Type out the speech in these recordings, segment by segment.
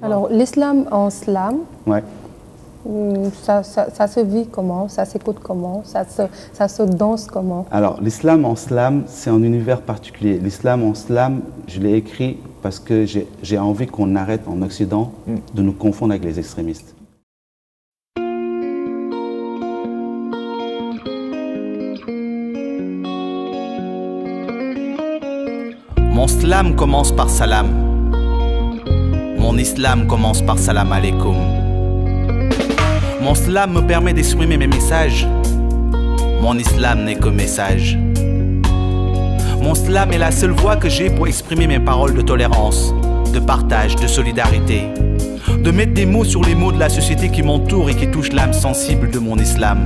Alors, l'islam en slam, Ouais. ça se vit comment? Ça s'écoute comment? Ça se danse comment? Alors, l'islam en slam, c'est un univers particulier. L'islam en slam, je l'ai écrit parce que j'ai envie qu'on arrête en Occident de nous confondre avec les extrémistes. Mon slam commence par salam. Mon islam commence par salam alaikum. Mon slam me permet d'exprimer mes messages. Mon islam n'est que message. Mon slam est la seule voie que j'ai pour exprimer mes paroles de tolérance, de partage, de solidarité. De mettre des mots sur les mots de la société qui m'entoure et qui touche l'âme sensible de mon islam.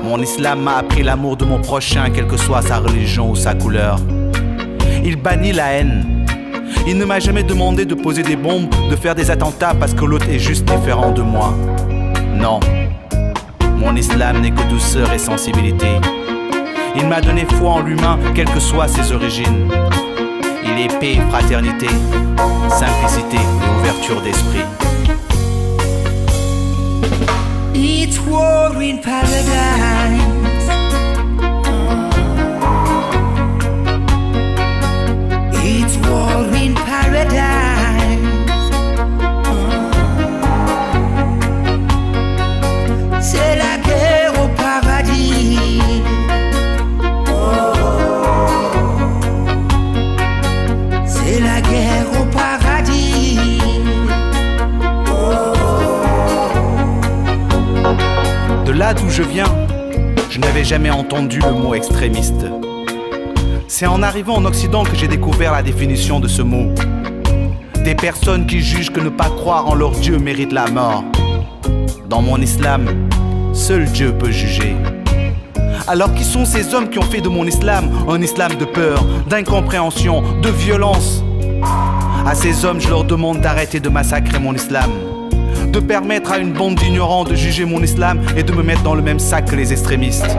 Mon islam m'a appris l'amour de mon prochain, quelle que soit sa religion ou sa couleur. Il bannit la haine. Il ne m'a jamais demandé de poser des bombes, de faire des attentats parce que l'autre est juste différent de moi. Non, mon islam n'est que douceur et sensibilité. Il m'a donné foi en l'humain, quelles que soient ses origines. Il est paix et fraternité, simplicité et ouverture d'esprit. It's war in paradise. It's war in paradise. C'est la guerre au paradis. C'est la guerre au paradis. De là d'où je viens, je n'avais jamais entendu le mot extrémiste. C'est en arrivant en Occident que j'ai découvert la définition de ce mot. Des personnes qui jugent que ne pas croire en leur Dieu mérite la mort. Dans mon islam, seul Dieu peut juger. Alors qui sont ces hommes qui ont fait de mon islam un islam de peur, d'incompréhension, de violence? À ces hommes, je leur demande d'arrêter de massacrer mon islam, de permettre à une bande d'ignorants de juger mon islam et de me mettre dans le même sac que les extrémistes.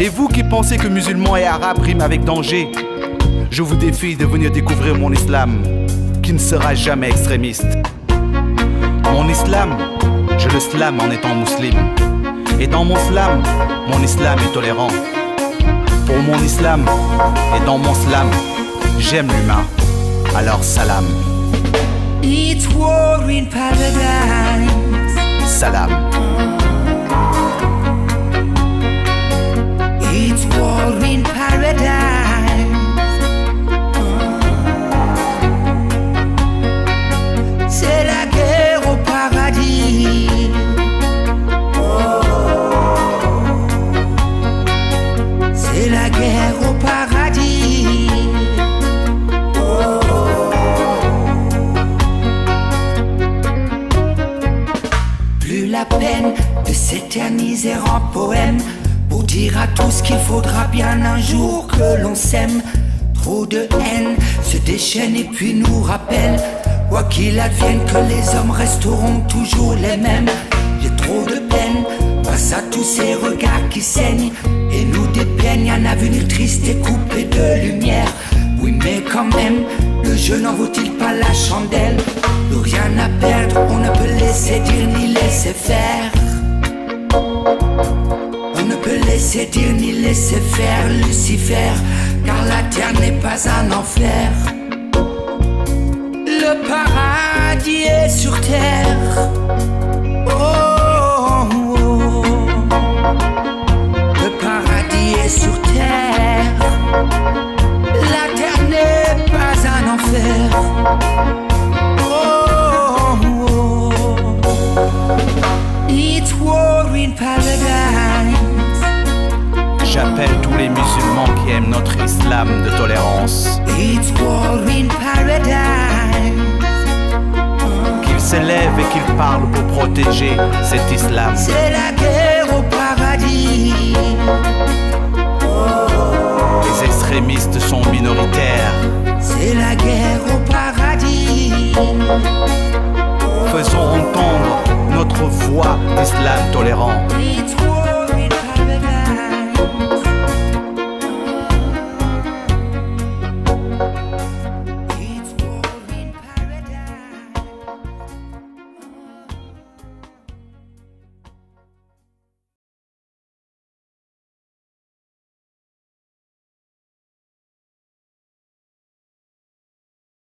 Et vous qui pensez que musulmans et arabes riment avec danger, je vous défie de venir découvrir mon islam, qui ne sera jamais extrémiste. Mon islam, je le slam en étant musulman. Et dans mon slam, mon islam est tolérant. Pour mon islam et dans mon slam, j'aime l'humain. Alors salam. It's war in paradise. Salam. It's war in paradise. C'est la guerre au paradis. C'est la guerre au paradis. Plus la peine de s'éterniser en poème pour dire à tous qu'il faudra bien un jour que l'on s'aime. Trop de haine se déchaîne et puis nous rappelle, quoi qu'il advienne, que les hommes resteront toujours les mêmes. J'ai trop de peine face à tous ces regards qui saignent et nous dépeignent un avenir triste et coupé de lumière. Oui mais quand même, le jeu n'en vaut-il pas la chandelle? Plus rien à perdre, on ne peut laisser dire ni laisser faire. On ne peut laisser dire ni laisser faire Lucifer, car la terre n'est pas un enfer. Le paradis est sur terre. Oh, oh, oh. Le paradis est sur terre. La terre n'est pas un enfer. Oh, oh, oh. It's war in paradise. J'appelle tous les musulmans qui aiment notre islam de tolérance. It's war in paradise. Qu'ils s'élèvent et qu'ils parlent pour protéger cet islam. C'est la guerre au paradis. Les extrémistes sont minoritaires. C'est la guerre au paradis. Faisons entendre notre voix d'islam tolérant. It's war